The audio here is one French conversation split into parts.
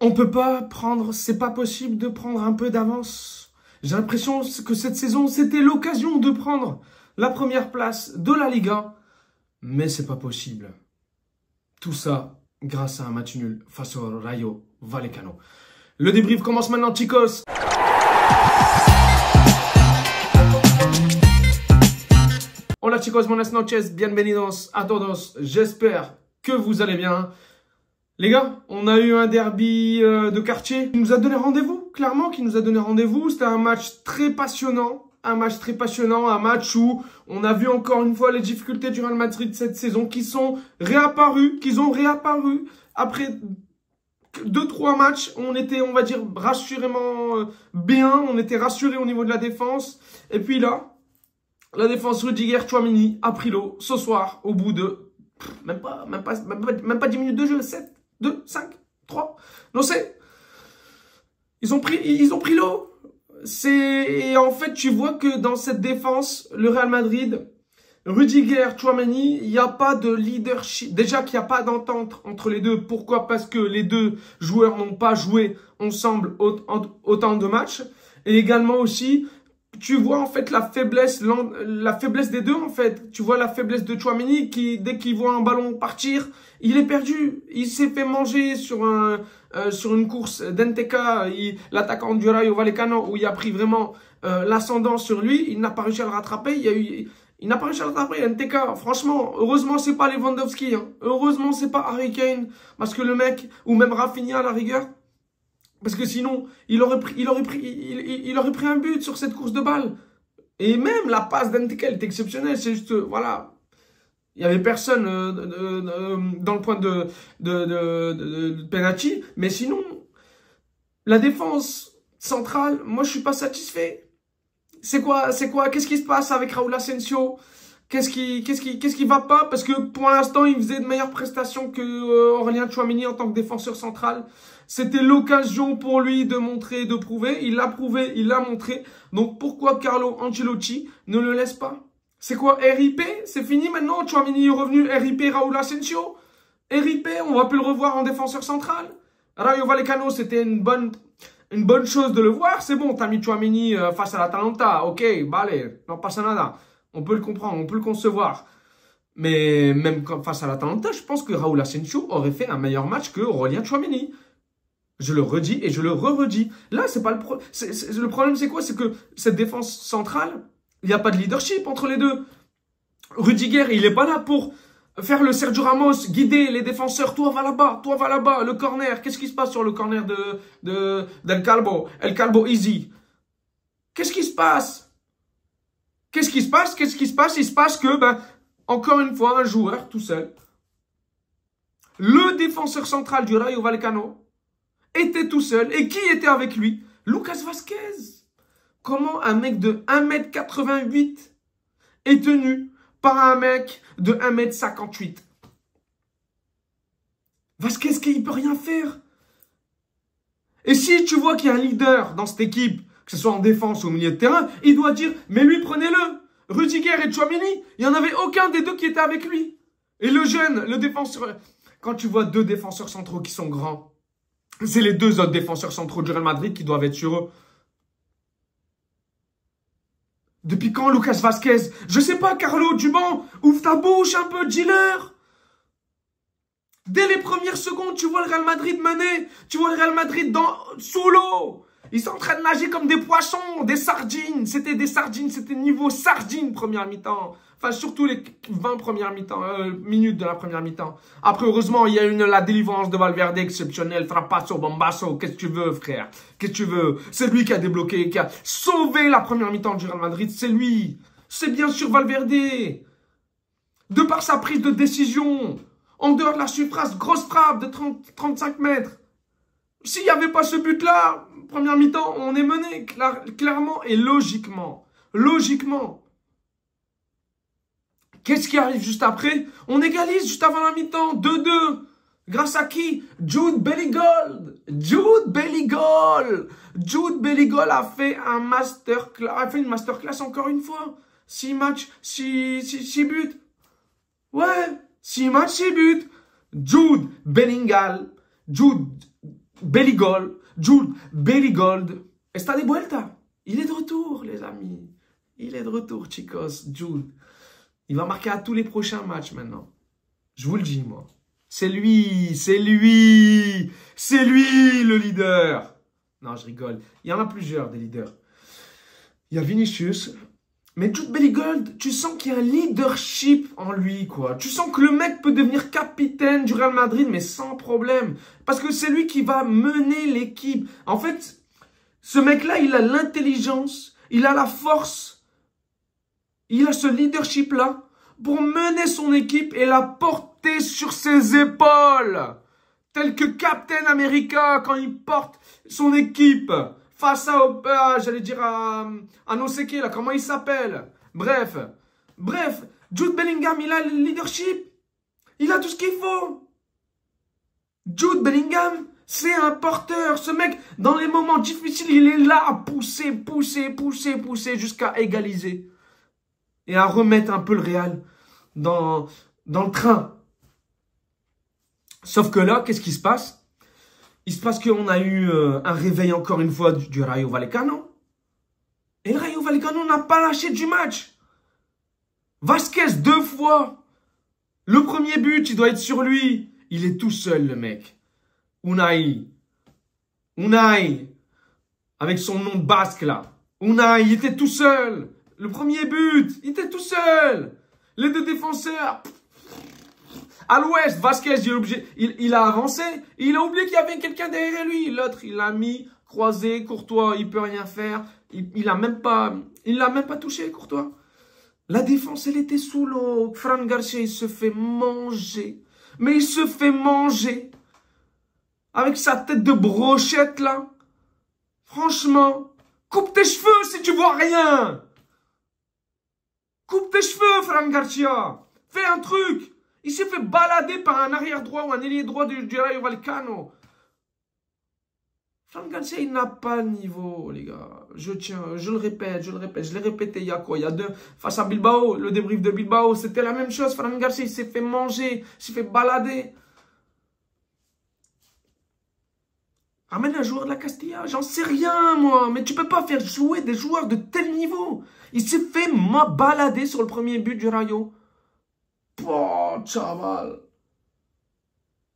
On peut pas prendre, c'est pas possible de prendre un peu d'avance. J'ai l'impression que cette saison, c'était l'occasion de prendre la première place de la Liga. Mais c'est pas possible. Tout ça grâce à un match nul face au Rayo Vallecano. Le débrief commence maintenant, chicos. Hola chicos, buenas noches, bienvenidos a todos. J'espère que vous allez bien. Les gars, on a eu un derby de quartier qui nous a donné rendez-vous, clairement, qui nous a donné rendez-vous. C'était un match très passionnant. Un match où on a vu encore une fois les difficultés du Real Madrid cette saison qui ont réapparu après 2-3 matchs. On était, on va dire, rassurément bien. On était rassurés au niveau de la défense. Et puis là, la défense Rudiger, Tchouaméni a pris l'eau ce soir au bout de même pas 10 minutes de jeu. 7, 2, 5, 3. Non, ils ont pris l'eau. Et en fait, tu vois que dans cette défense, le Real Madrid, Rudiger, Tchouaméni, il n'y a pas de leadership. Déjà qu'il n'y a pas d'entente entre les deux. Pourquoi? Parce que les deux joueurs n'ont pas joué ensemble autant de matchs. Et également aussi, tu vois en fait la faiblesse des deux en fait. Tu vois la faiblesse de Tchouaméni qui, dès qu'il voit un ballon partir, il est perdu. Il s'est fait manger sur une course d'NTK, l'attaquant du Rayo Vallecano, où il a pris vraiment l'ascendant sur lui. Il n'a pas réussi à le rattraper. Il n'a pas réussi à le rattraper, NTK. Franchement, heureusement, c'est pas Lewandowski. Hein. Heureusement, c'est pas Harry Kane. Parce que le mec, ou même Rafinha à la rigueur, parce que sinon, il aurait pris un but sur cette course de balle. Et même la passe d'NTK, elle est exceptionnelle. C'est juste, voilà. Il n'y avait personne dans le point de penalty. Mais sinon, la défense centrale, moi, je suis pas satisfait. C'est quoi? Qu'est-ce qui se passe avec Raúl Asensio? Qu'est-ce qui va pas? Parce que pour l'instant, il faisait de meilleures prestations que Aurélien Tchouaméni en tant que défenseur central. C'était l'occasion pour lui de montrer, de prouver. Il l'a prouvé, il l'a montré. Donc pourquoi Carlo Ancelotti ne le laisse pas? C'est quoi, RIP? C'est fini maintenant? Tchouaméni est revenu, RIP Raúl Asensio? RIP, on va plus le revoir en défenseur central? Rayo Vallecano, c'était une bonne chose de le voir. C'est bon, t'as mis Tchouaméni face à l'Atalanta. Ok, vale, non pasa nada. On peut le comprendre, on peut le concevoir. Mais même face à l'Atalanta, je pense que Raúl Asensio aurait fait un meilleur match que Aurélien Tchouaméni. Je le redis et je le redis. Là, c'est pas le problème. Le problème, c'est quoi? C'est que cette défense centrale, il n'y a pas de leadership entre les deux. Rudiger, il est pas là pour faire le Sergio Ramos, guider les défenseurs. Toi, va là-bas, le corner. Qu'est-ce qui se passe sur le corner d'El Calvo? El Calvo easy. Qu'est-ce qui se passe? Il se passe que, encore une fois, un joueur tout seul, le défenseur central du Rayo Vallecano, était tout seul. Et qui était avec lui? Lucas Vázquez. Comment un mec de 1m88 est tenu par un mec de 1m58? Vázquez, il peut rien faire. Et si tu vois qu'il y a un leader dans cette équipe, que ce soit en défense ou au milieu de terrain, il doit dire, mais lui, prenez-le. Rudiger et Tchouaméni, il n'y en avait aucun des deux qui était avec lui. Et le jeune, le défenseur, quand tu vois deux défenseurs centraux qui sont grands, c'est les deux autres défenseurs centraux du Real Madrid qui doivent être sur eux. Depuis quand, Lucas Vázquez? Je sais pas, Carlo, du banc, ouvre ta bouche un peu, dealer. Dès les premières secondes, tu vois le Real Madrid mener. Tu vois le Real Madrid sous l'eau. Ils sont en train de nager comme des poissons, des sardines. C'était des sardines, c'était niveau sardines première mi-temps. Enfin, surtout les 20 premières minutes de la première mi-temps. Après, heureusement, il y a la délivrance de Valverde exceptionnelle. Trapasso, bombasso, qu'est-ce que tu veux, frère? Qu'est-ce que tu veux? C'est lui qui a débloqué, qui a sauvé la première mi-temps du Real Madrid. C'est lui. C'est bien sûr Valverde. De par sa prise de décision. En dehors de la surface, grosse frappe de 35 mètres. S'il n'y avait pas ce but-là, première mi-temps, on est mené clairement et logiquement. Logiquement. Qu'est-ce qui arrive juste après? On égalise juste avant la mi-temps, 2-2. Grâce à qui? Jude Bellingham. Jude Bellingham a fait une masterclass encore une fois. 6 matchs, 6 buts. Ouais, 6 matchs, 6 buts. Jude Bellingham. Bellegold, Jude Bellegold, está de vuelta. Il est de retour, les amis. Il est de retour, chicos, Jude. Il va marquer à tous les prochains matchs maintenant. Je vous le dis, moi. C'est lui, c'est lui, c'est lui le leader. Non, je rigole. Il y en a plusieurs des leaders. Il y a Vinicius. Mais Jude Bellegold, tu sens qu'il y a un leadership en lui, quoi. Tu sens que le mec peut devenir capitaine du Real Madrid, mais sans problème. Parce que c'est lui qui va mener l'équipe. En fait, ce mec-là, il a l'intelligence, il a la force, il a ce leadership-là pour mener son équipe et la porter sur ses épaules. Tel que Captain America, quand il porte son équipe face à, j'allais dire à Noseke, là, comment il s'appelle? Bref, Jude Bellingham, il a le leadership. Il a tout ce qu'il faut. Jude Bellingham, c'est un porteur. Ce mec, dans les moments difficiles, il est là à pousser jusqu'à égaliser. Et à remettre un peu le Real dans le train. Sauf que là, qu'est-ce qui se passe? Il se passe qu'on a eu un réveil encore une fois du Rayo Vallecano. Et le Rayo Vallecano n'a pas lâché du match. Vasquez, 2 fois. Le premier but, il doit être sur lui. Il est tout seul, le mec. Unai. Avec son nom basque, là. Unai, il était tout seul. Le premier but, il était tout seul. Les 2 défenseurs. À l'ouest, Vasquez, il a avancé. Il a oublié qu'il y avait quelqu'un derrière lui. L'autre, il l'a mis croisé. Courtois, il peut rien faire. Il l'a même pas touché, Courtois. La défense, elle était sous l'eau. Fran Garcia, il se fait manger. Mais il se fait manger. Avec sa tête de brochette, là. Franchement, coupe tes cheveux si tu vois rien. Coupe tes cheveux, Fran Garcia. Fais un truc. Il s'est fait balader par un arrière droit ou un ailier droit du Rayo Vallecano. Fran Garcia, il n'a pas le niveau, les gars. Je le répète. Je l'ai répété il y a quoi? Il y a 2, face à Bilbao, le débrief de Bilbao, c'était la même chose. Fran Garcia, il s'est fait manger, il s'est fait balader. Ramène un joueur de la Castilla, j'en sais rien, moi. Mais tu peux pas faire jouer des joueurs de tel niveau. Il s'est fait balader sur le premier but du Rayo. Oh, chaval.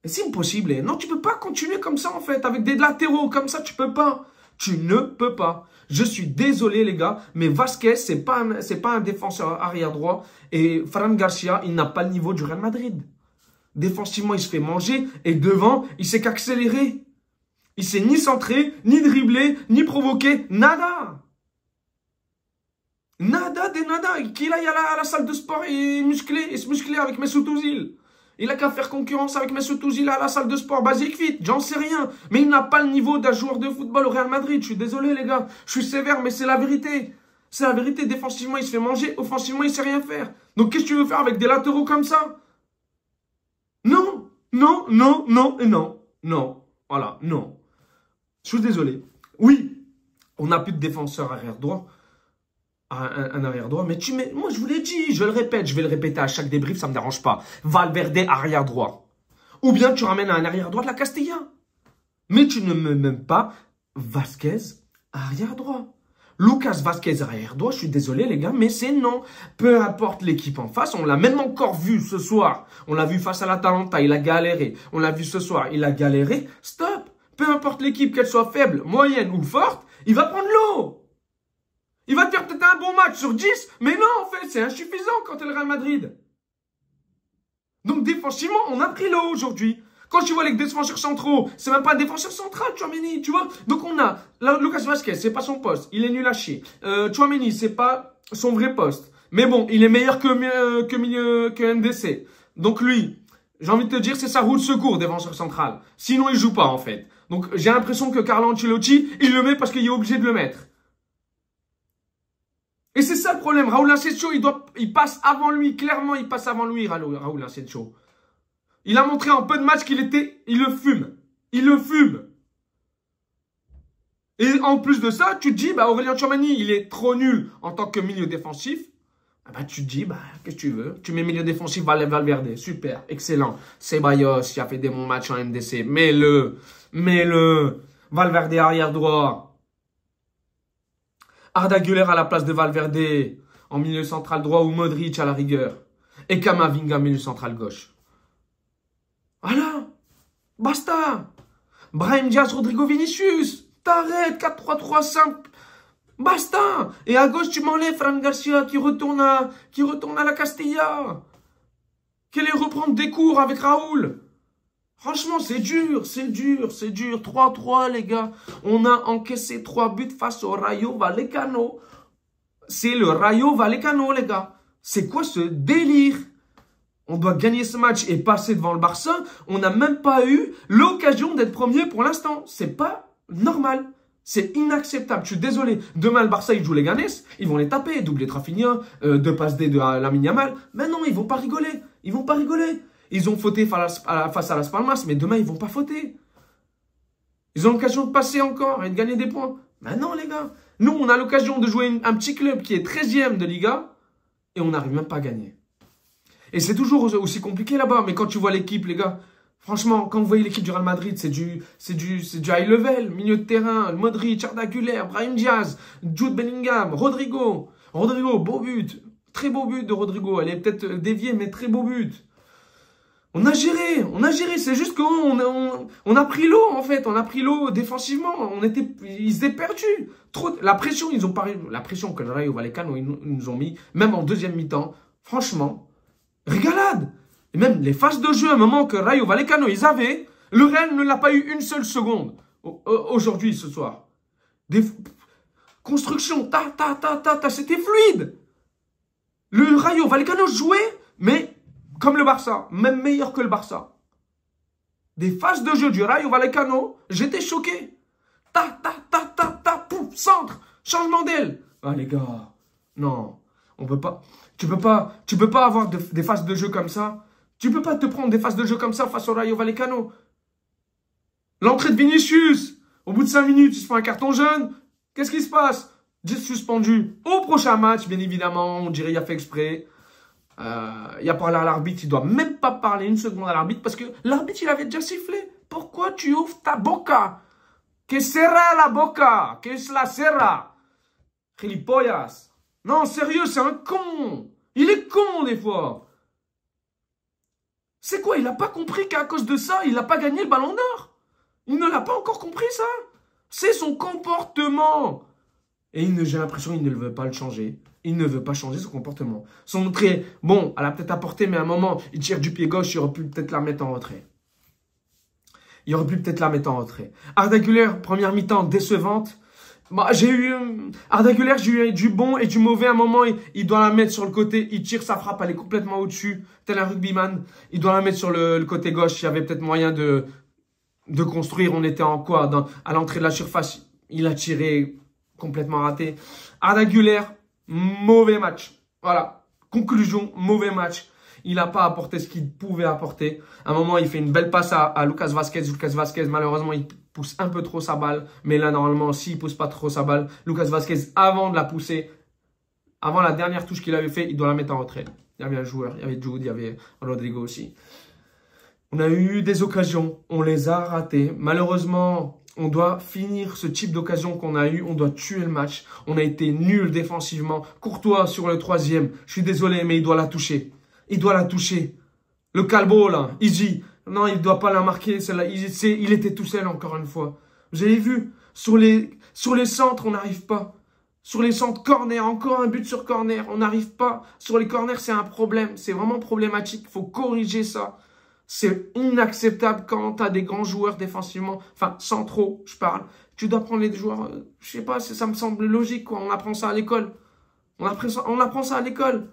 C'est impossible. Non, tu peux pas continuer comme ça, en fait. Avec des latéraux comme ça, tu peux pas. Tu ne peux pas. Je suis désolé, les gars, mais Vasquez, c'est pas un défenseur arrière droit. Et Fran Garcia, il n'a pas le niveau du Real Madrid. Défensivement, il se fait manger. Et devant, il s'est qu'accéléré. Il s'est ni centré, ni dribblé, ni provoqué. Nada. Nada de nada. Qu'il aille à la salle de sport et se muscler avec Mesut Özil. Il a qu'à faire concurrence avec Mesut Özil à la salle de sport Basic Fit. J'en sais rien. Mais il n'a pas le niveau d'un joueur de football au Real Madrid. Je suis désolé, les gars. Je suis sévère, mais c'est la vérité. C'est la vérité. Défensivement, il se fait manger. Offensivement, il sait rien faire. Donc, qu'est-ce que tu veux faire avec des latéraux comme ça? Non. Non, non, non et non. Non. Voilà, non. Je suis désolé. Oui, on n'a plus de défenseur arrière droit. Un arrière droit, mais moi je vous l'ai dit, je le répète, je vais le répéter à chaque débrief, ça me dérange pas. Valverde arrière droit. Ou bien tu ramènes un arrière droit de la Castilla. Mais tu ne me mets pas Vasquez arrière droit. Lucas Vasquez arrière droit, je suis désolé les gars, mais c'est non. Peu importe l'équipe en face, on l'a même encore vu ce soir. On l'a vu face à l'Atalanta, il a galéré. On l'a vu ce soir, il a galéré. Stop. Peu importe l'équipe, qu'elle soit faible, moyenne ou forte, il va prendre l'eau. Il va te faire peut-être un bon match sur 10, mais non, en fait, c'est insuffisant quand tu es le Real Madrid. Donc, défensivement, on a pris l'eau aujourd'hui. Quand tu vois les défenseurs centraux, c'est même pas un défenseur central, Tchouaméni, tu vois. Donc, on a Lucas Vasquez, c'est pas son poste, il est nul à chier. Tchouaméni, c'est pas son vrai poste. Mais bon, il est meilleur que NDC. Donc, lui, j'ai envie de te dire, c'est sa roue de secours, défenseur central. Sinon, il joue pas, en fait. Donc, j'ai l'impression que Carlo Ancelotti, il le met parce qu'il est obligé de le mettre. Et c'est ça le problème. Raúl Asensio, il passe avant lui. Clairement, il passe avant lui, Raúl Asensio. Il a montré en peu de matchs il le fume. Il le fume. Et en plus de ça, tu te dis, bah, Aurélien Tchouaméni, il est trop nul en tant que milieu défensif. Ah bah, tu te dis, bah, qu'est-ce que tu veux? Tu mets milieu défensif Valverde. Super, excellent. Ceballos, qui a fait des bons matchs en MDC. Mets-le. Valverde arrière droit. Arda Güler à la place de Valverde. En milieu central droit ou Modric à la rigueur. Et Kamavinga milieu central gauche. Voilà. Basta. Brahim Diaz, Rodrigo Vinicius. T'arrêtes. 4-3-3 simple. Basta. Et à gauche, tu m'enlèves Fran Garcia qui retourne à la Castilla. Qui allait reprendre des cours avec Raoul. Franchement, c'est dur. 3-3, les gars. On a encaissé 3 buts face au Rayo Vallecano. C'est le Rayo Vallecano, les gars. C'est quoi ce délire? On doit gagner ce match et passer devant le Barça. On n'a même pas eu l'occasion d'être premier pour l'instant. C'est pas normal. C'est inacceptable. Je suis désolé. Demain, le Barça, ils jouent les Ganes. Ils vont les taper. Doublé Rafinha, 2 passes D de Lamine Yamal. Mais non, ils vont pas rigoler. Ils ont fauté face à Las Palmas, mais demain, ils vont pas fauter. Ils ont l'occasion de passer encore et de gagner des points. Mais non, les gars. Nous, on a l'occasion de jouer un petit club qui est 13e de Liga et on n'arrive même pas à gagner. Et c'est toujours aussi compliqué là-bas. Mais quand tu vois l'équipe, les gars, franchement, quand vous voyez l'équipe du Real Madrid, c'est du high level. Milieu de terrain, Modric, Arda Güler, Brahim Diaz, Jude Bellingham, Rodrigo. Rodrigo, beau but. Très beau but de Rodrigo. Elle est peut-être déviée, mais très beau but. On a géré. C'est juste qu'on a pris l'eau, en fait. On a pris l'eau défensivement. Ils étaient perdus. La pression, la pression que le Rayo Vallecano, ils nous ont mis, même en deuxième mi-temps, franchement, régalade. Et même les phases de jeu, à un moment que Rayo Vallecano, ils avaient, le Real ne l'a pas eu une seule seconde. Aujourd'hui, ce soir. Construction, c'était fluide. Le Rayo Vallecano jouait, mais comme le Barça, même meilleur que le Barça. Des phases de jeu du Rayo Vallecano, j'étais choqué. Pouf, centre, changement d'aile. Ah les gars, non, on peut pas. Tu peux pas avoir des phases de jeu comme ça. Tu peux pas te prendre des phases de jeu comme ça face au Rayo Vallecano. L'entrée de Vinicius, au bout de 5 minutes, il se fait un carton jaune. Qu'est-ce qui se passe? 10 suspendus. Au prochain match, bien évidemment, on dirait qu'il a fait exprès. Il a parlé à l'arbitre, il ne doit même pas parler une seconde à l'arbitre parce que l'arbitre, il avait déjà sifflé. Pourquoi tu ouvres ta boca? Que sera la boca? Que es la serra? Gilipollas. Non, sérieux, c'est un con. Il est con des fois. C'est quoi? Il n'a pas compris qu'à cause de ça, il n'a pas gagné le ballon d'or. Il ne l'a pas encore compris ça. C'est son comportement. Et j'ai l'impression qu'il ne veut pas le changer. Il ne veut pas changer son comportement. Son entrée, bon, elle a peut-être apporté, mais à un moment, il tire du pied gauche, il aurait pu peut-être la mettre en retrait. Arda Güler, première mi-temps décevante. Bah, Arda Güler, j'ai eu du bon et du mauvais. À un moment, il doit la mettre sur le côté. Il tire sa frappe, elle est complètement au-dessus. Tel un rugbyman. Il doit la mettre sur le côté gauche. Il y avait peut-être moyen de construire. On était en quoi? À l'entrée de la surface. Il a tiré complètement raté. Arda Güler, mauvais match. Voilà. Conclusion, mauvais match. Il n'a pas apporté ce qu'il pouvait apporter. À un moment, il fait une belle passe à Lucas Vazquez. Lucas Vazquez, malheureusement, il pousse un peu trop sa balle. Mais là, normalement, s'il ne pousse pas trop sa balle, Lucas Vazquez, avant de la pousser, avant la dernière touche qu'il avait fait, il doit la mettre en retrait. Il y avait un joueur, il y avait Jude, il y avait Rodrigo aussi. On a eu des occasions, on les a ratées. Malheureusement, on doit finir ce type d'occasion qu'on a eu. On doit tuer le match. On a été nul défensivement. Courtois sur le 3e. Je suis désolé, mais il doit la toucher. Il doit la toucher. Le Calbo, là, Easy. Non, il ne doit pas la marquer, celle-là. Il était tout seul, encore une fois. Vous avez vu, sur les centres, on n'arrive pas. Sur les centres, corner, encore un but sur corner. On n'arrive pas. Sur les corners, c'est un problème. C'est vraiment problématique. Il faut corriger ça. C'est inacceptable quand tu as des grands joueurs défensivement. Enfin, centraux, je parle. Tu dois prendre les joueurs, je sais pas, ça me semble logique, quoi. On apprend ça à l'école. On apprend ça à l'école.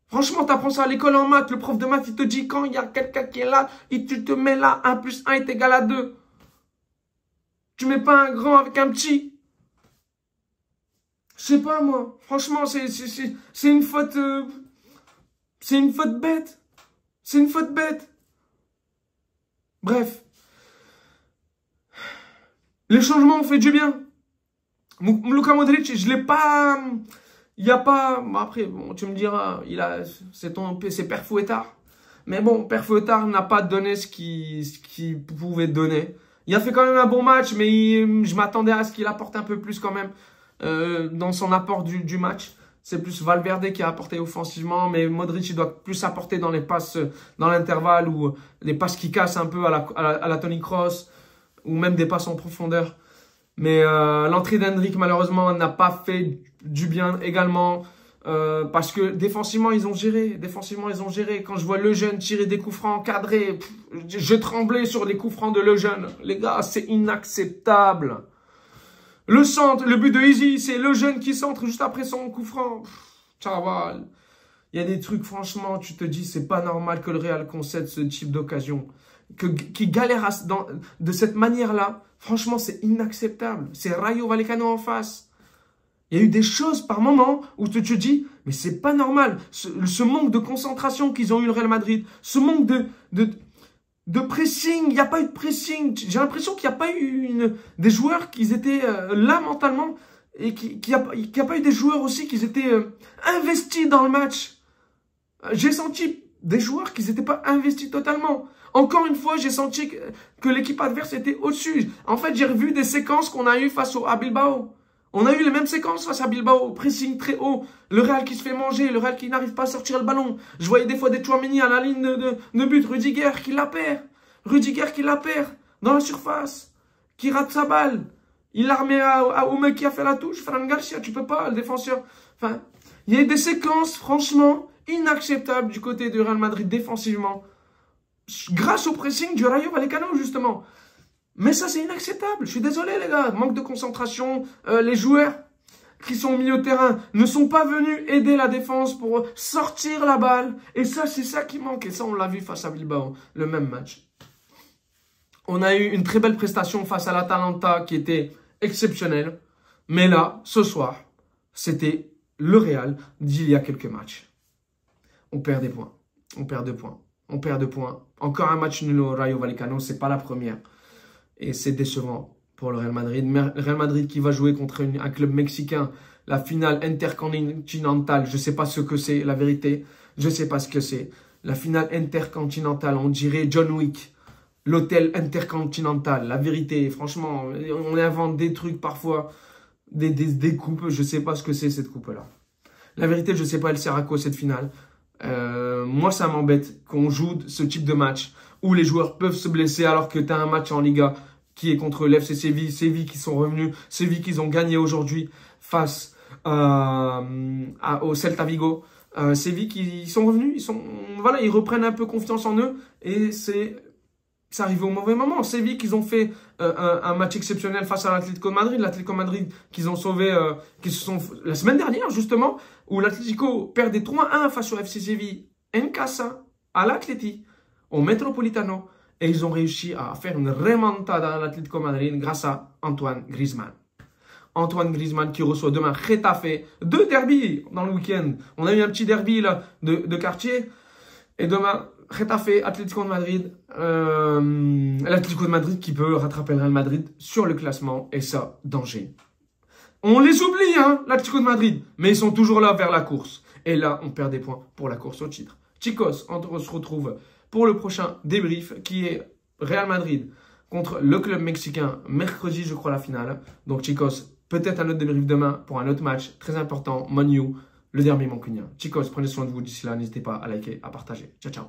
Franchement, tu apprends ça à l'école en maths. Le prof de maths, il te dit quand il y a quelqu'un qui est là, et tu te mets là, 1 + 1 est égal à 2. Tu mets pas un grand avec un petit. Je sais pas, moi. Franchement, c'est une faute... c'est une faute bête. C'est une faute bête. Bref. Les changements ont fait du bien. Luka Modric, je l'ai pas... Il n'y a pas... Bon, après, bon, tu me diras, c'est Père Fouettard. Mais bon, Père Fouettard n'a pas donné ce qu'il pouvait donner. Il a fait quand même un bon match, mais je m'attendais à ce qu'il apporte un peu plus quand même dans son apport du match. C'est plus Valverde qui a apporté offensivement, mais Modric il doit plus apporter dans les passes dans l'intervalle ou les passes qui cassent un peu à la Toni Kroos ou même des passes en profondeur. Mais l'entrée d'Hendrick malheureusement n'a pas fait du bien également parce que défensivement ils ont géré. Quand je vois Lejeune tirer des coups francs cadrés, je tremblais sur les coups francs de Lejeune. Les gars, c'est inacceptable. Le centre, le but de Easy, c'est Lejeune qui centre juste après son coup franc. Chaval. Il y a des trucs, franchement, tu te dis, c'est pas normal que le Real concède ce type d'occasion. Qui galère de cette manière-là. Franchement, c'est inacceptable. C'est Rayo Vallecano en face. Il y a eu des choses par moment où tu te dis, mais c'est pas normal. Ce manque de concentration qu'ils ont eu le Real Madrid. Ce manque de pressing, il n'y a pas eu de pressing. J'ai l'impression qu'il n'y a pas eu des joueurs qui étaient là mentalement et qu'il n'y a pas eu des joueurs aussi qui étaient investis dans le match. J'ai senti des joueurs qui n'étaient pas investis totalement. Encore une fois, j'ai senti que l'équipe adverse était au-dessus. En fait, j'ai revu des séquences qu'on a eues face à Bilbao. On a eu les mêmes séquences face à Bilbao, pressing très haut, le Real qui se fait manger, le Real qui n'arrive pas à sortir le ballon. Je voyais des fois des Tchouaméni à la ligne de but, Rudiger qui la perd. Dans la surface, qui rate sa balle. Il la remet au mec qui a fait la touche, Fran Garcia, tu peux pas, le défenseur. Enfin, il y a des séquences, franchement, inacceptables du côté du Real Madrid défensivement. Grâce au pressing du Rayo Vallecano, justement. Mais ça, c'est inacceptable. Je suis désolé, les gars. Manque de concentration. Les joueurs qui sont au milieu de terrain ne sont pas venus aider la défense pour sortir la balle. Et ça, c'est ça qui manque. Et ça, on l'a vu face à Bilbao, le même match. On a eu une très belle prestation face à l'Atalanta qui était exceptionnelle. Mais là, ce soir, c'était le Real d'il y a quelques matchs. On perd des points. On perd 2 points. Encore un match nul au Rayo Vallecano. C'est pas la première. Et c'est décevant pour le Real Madrid. Le Real Madrid qui va jouer contre un club mexicain. La finale intercontinentale. Je ne sais pas ce que c'est, la vérité. Je ne sais pas ce que c'est. La finale intercontinentale, on dirait John Wick. L'hôtel intercontinental. La vérité, franchement, on invente des trucs parfois. Des coupes. Je ne sais pas ce que c'est cette coupe-là. La vérité, je ne sais pas elle sert à quoi cette finale. Moi, ça m'embête qu'on joue ce type de match où les joueurs peuvent se blesser alors que tu as un match en Liga qui est contre l'FC Séville. Séville qui sont revenus, Séville qui ont gagné aujourd'hui face au Celta Vigo. Séville qui sont revenus, ils reprennent un peu confiance en eux et c'est arrivé au mauvais moment. Séville qui ont fait un match exceptionnel face à l'Atlético de Madrid. L'Atlético de Madrid qu'ils ont sauvé la semaine dernière justement où l'Atlético perdait 3-1 face au FC Séville en casa à l'Atleti, au Metropolitano. Et ils ont réussi à faire une remontada à l'Atlético de Madrid grâce à Antoine Griezmann. Antoine Griezmann qui reçoit demain Getafe. 2 derbys dans le week-end. On a eu un petit derby là, de quartier. Et demain, Getafe, Atlético de Madrid. L'Atlético de Madrid qui peut rattraper le Real Madrid sur le classement. Et ça, danger. On les oublie, hein, l'Atlético de Madrid. Mais ils sont toujours là vers la course. Et là, on perd des points pour la course au titre. Chicos, on se retrouve pour le prochain débrief qui est Real Madrid contre le club mexicain. Mercredi, je crois, la finale. Donc, Chicos, peut-être un autre débrief demain pour un autre match très important. Manu, le derby mancunien. Chicos, prenez soin de vous d'ici là. N'hésitez pas à liker, à partager. Ciao, ciao.